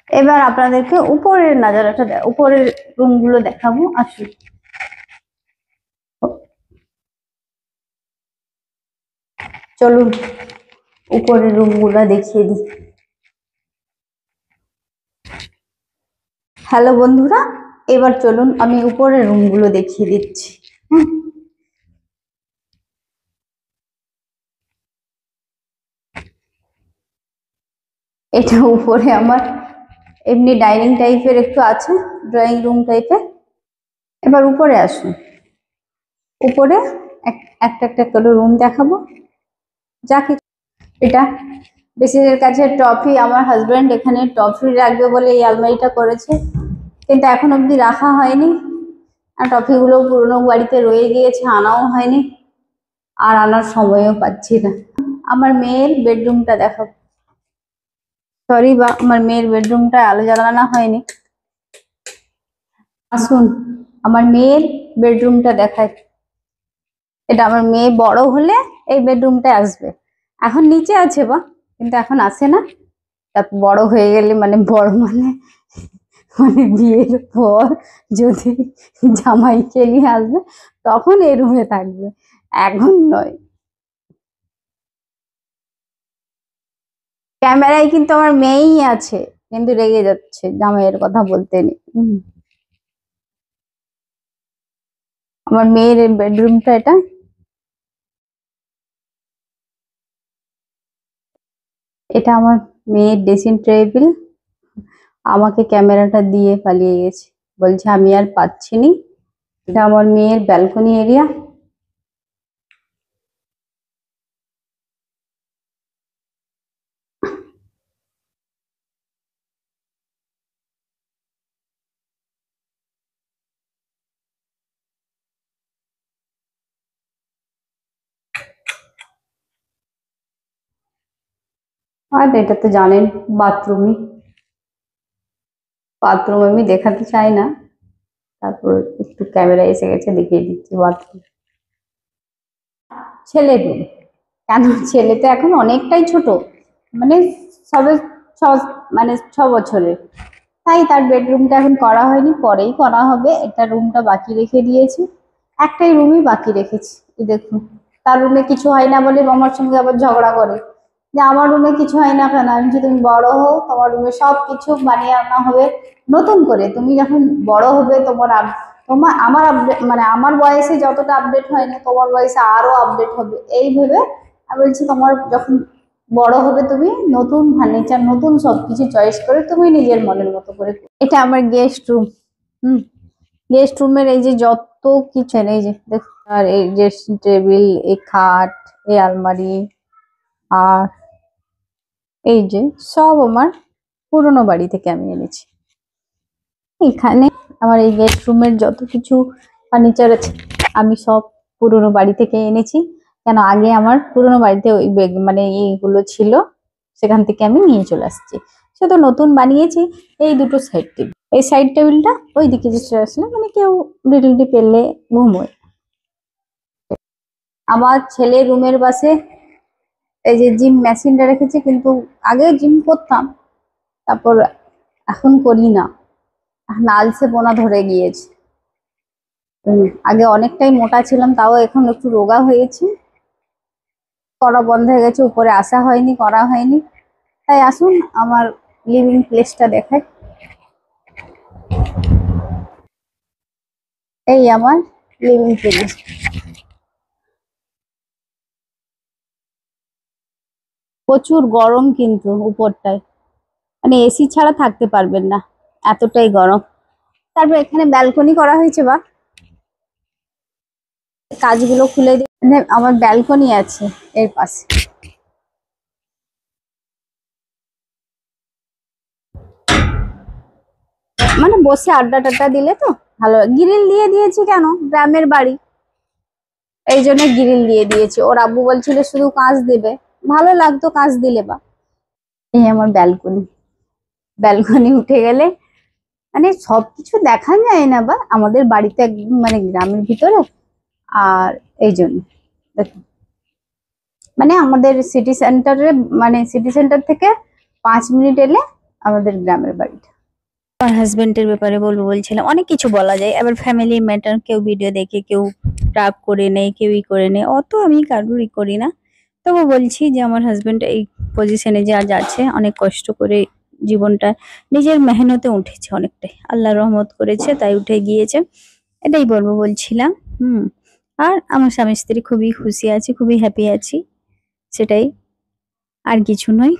এবার আপনাদেরকে উপরের নাজারাটা উপরের রুমগুলো দেখাবো। আসুন, চলুন উপরের রুমগুলো দেখিয়ে দিই। হ্যালো বন্ধুরা, এবার চলুন আমি উপরের রুমগুলো দেখিয়ে দিচ্ছি। এটা উপরে আমার এমনি ডাইনিং টাইপের একটু আছে, ড্রয়িং রুম টাইপের। এবার উপরে আসুন, উপরে একটা একটা করে রুম দেখাবো। যাকে এটা বেসিনের কাছে ট্রফি, আমার হাজবেন্ড এখানে ট্রফি রাখবে বলে এই আলমারিটা করেছে, কিন্তু এখন অবধি রাখা হয়নি। আর ট্রফিগুলো পুরোনো বাড়িতে রয়ে গিয়েছে, আনাও হয়নি, আর আনার সময়ও পাচ্ছি না। আমার মেয়ের বেডরুমটা দেখাবো। সরি বা আমার মেয়ের বেডরুমটা আলো জ্বালানো হয়নি। আসুন আমার মেয়ের বেডরুমটা দেখায়। এটা আমার মেয়ে বড় হলে এই বেডরুমটা আসবে। এখন নিচে আছে বা, কিন্তু এখন আসে না। তারপর বড় হয়ে গেলে মানে বড় মানে মানে বিয়ের পর যদি জামাইকে নিয়ে আসবে তখন এই রুমে থাকবে, এখন নয়। ক্যামেরায় কিন্তু আমার মেয়েই আছে, কিন্তু রেগে যাচ্ছে জামাইয়ের কথা বলতে নেই। আমার মেয়ের বেডরুমটা এটা। এটা আমার মেয়ের ড্রেসিং টেবিল। আমাকে ক্যামেরাটা দিয়ে পালিয়ে গেছে, বলছে আমি আর পাচ্ছি নি। এটা আমার মেয়ের ব্যালকনি এরিয়া। আর এটা তো জানেন বাথরুমই। বাথরুম আমি দেখাতে চাই না, তারপর একটু ক্যামেরা এসে গেছে দেখিয়ে দিচ্ছি বাথরুম। ছেলের রুম, কেন ছেলে তো এখন অনেকটাই ছোট, মানে সবে ছ মানে 6 বছরের, তাই তার বেডরুমটা এখন করা হয়নি, পরেই করা হবে। এটা রুমটা বাকি রেখে দিয়েছি, একটাই রুমই বাকি রেখেছি। এই দেখুন, তার রুমে কিছু হয় না বলে আমার সঙ্গে আবার ঝগড়া করে যে আমার রুমে কিছু হয় না কেন। আমি, তুমি বড় হও, তোমার রুমে সব কিছু বানিয়ে আনা হবে নতুন করে। তুমি যখন বড় হবে তোমার তোমার আমার আপডেট মানে আমার বয়সে যতটা আপডেট হয়নি তোমার বয়সে আরো আপডেট হবে, এই ভেবে আমি বলছি তোমার যখন বড় হবে তুমি নতুন ফার্নিচার, নতুন সবকিছু চয়েস করে তুমি নিজের মনের মতো করে। এটা আমার গেস্ট রুম। হুম, গেস্ট রুমের এই যে যত কিছু, এই যে দেখুন, আর এই ড্রেসিং টেবিল, এই খাট, এই আলমারি, আর এই যে সব আমার পুরোনো বাড়ি থেকে আমি এনেছি। এখানে আমার এই গেস্ট রুমের যত কিছু ফার্নিচার আছে আমি সব পুরোনো বাড়ি থেকে এনেছি। কেন আগে আমার পুরোনো বাড়িতে ওই মানে এইগুলো ছিল, সেখান থেকে আমি নিয়ে চলে আসছি। সে তো নতুন বানিয়েছি। এই দুটো সাইড টেবিল, এই সাইড টেবিলটা ওই দিকে যে আসলে মানে কেউ ডিটেলটি পেলে ঘুমোয়। আমার ছেলে রুমের পাশে এই যে জিম মেশিনটা রেখেছে, কিন্তু আগে জিম করতাম, তারপর এখন করি না, এখন আলসে পোনা ধরে গিয়েছে। আগে অনেকটাই মোটা ছিলাম, তাও এখন একটু রোগা হয়েছি, করা বন্ধ হয়ে গেছে, উপরে আসা হয়নি, করা হয়নি। তাই আসুন আমার লিভিং প্লেসটা দেখাই। এই আমার লিভিং প্লেস। প্রচুর গরম কিন্তু উপরটায়, মানে এসি ছাড়া থাকতে পারবেন না, এতটাই গরম। তারপর এখানে ব্যালকনি করা হয়েছে বা, কাজগুলো খুলে দিয়ে মানে আমার ব্যালকনি আছে এর পাশে। মানে বসে আড্ডা টাড্ডা দিলে তো ভালো। গ্রিল দিয়ে দিয়েছি, কেন গ্রামের বাড়ি, এই জন্য গ্রিল দিয়ে দিয়েছি। ওর আব্বু বলছিল শুধু কাঁচ দেবে, ভালো লাগতো কাঁচ দিলে বা। এই আমার ব্যালকনি। ব্যালকনি উঠে গেলে মানে সবকিছু দেখা যায় না বা, আমাদের বাড়িতে একদম মানে গ্রামের ভিতরে। আর এই জন্য দেখুন, মানে আমাদের সিটি সেন্টারে, মানে সিটি সেন্টার থেকে 5 মিনিট এলে আমাদের গ্রামের বাড়িটা। আমার হাজবেন্ডের ব্যাপারে বলবো বলছিলাম, অনেক কিছু বলা যায়, আবার ফ্যামিলি ম্যাটার, কেউ ভিডিও দেখে কেউ রাগ করে নেয়, কেউই করে নেয়, অত আমি কারোরই করি না। তবু বলছি যে আমার হাজবেন্ড এই পজিশনে যে আজ আছে, অনেক কষ্ট করে জীবনটা নিজের মেহনতে উঠেছে, অনেকটাই আল্লাহ রহমত করেছে তাই উঠে গিয়েছে, এটাই বলবো বলছিলাম। হুম। আর আমার স্বামী স্ত্রী খুবই খুশি আছি, খুবই হ্যাপি আছি, সেটাই, আর কিছু নয়।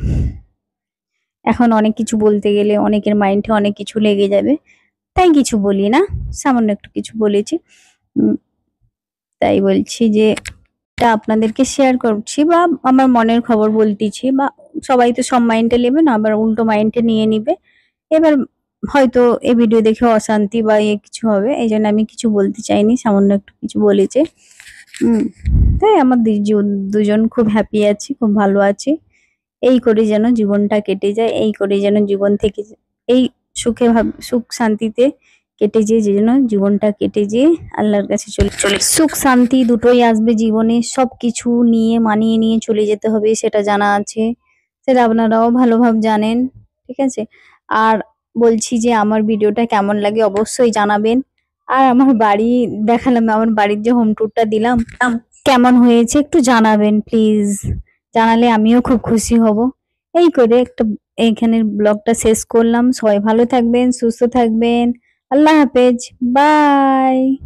এখন অনেক কিছু বলতে গেলে অনেকের মাইন্ডে অনেক কিছু লেগে যাবে, তাই কিছু বলি না, সামান্য একটু কিছু বলেছি। উম, তাই বলছি যে এটা আপনাদেরকে শেয়ার করছি, বা আমার মনের খবর বলতেছি, বা সবাই তো সব মাইন্ডে নেবে না, আবার উল্টো মাইন্ডে নিয়ে নিবে। এবার হয়তো এই ভিডিও দেখে অশান্তি বা কিছু হবে, এই জন্য আমি কিছু বলতে চাইনি, সামান্য একটু কিছু বলেছে। হুম। তাই আমার দুজন খুব হ্যাপি আছি, খুব ভালো আছি। এই করে যেন জীবনটা কেটে যায়, এই করে যেন জীবন থেকে এই সুখ শান্তিতে কেটে যেয়ে যেন জীবনটা কেটে যেয়ে আল্লাহর কাছে চলে চলে সুখ শান্তি দুটোই আসবে জীবনে, সবকিছু নিয়ে মানিয়ে নিয়ে চলে যেতে হবে, সেটা জানা আছে, সেটা আপনারাও ভালোভাবে জানেন। ঠিক আছে। আর বলছি যে আমার ভিডিওটা কেমন লাগে অবশ্যই জানাবেন। আর আমার বাড়ি দেখালাম, আমার বাড়ির যে হোম ট্যুরটা দিলাম কেমন হয়েছে একটু জানাবেন প্লিজ, জানালে আমিও খুব খুশি হব। এই করে একটা এইখানের ব্লগটা শেষ করলাম। সবাই ভালো থাকবেন, সুস্থ থাকবেন। আল্লাহ হাফেজ, বাই।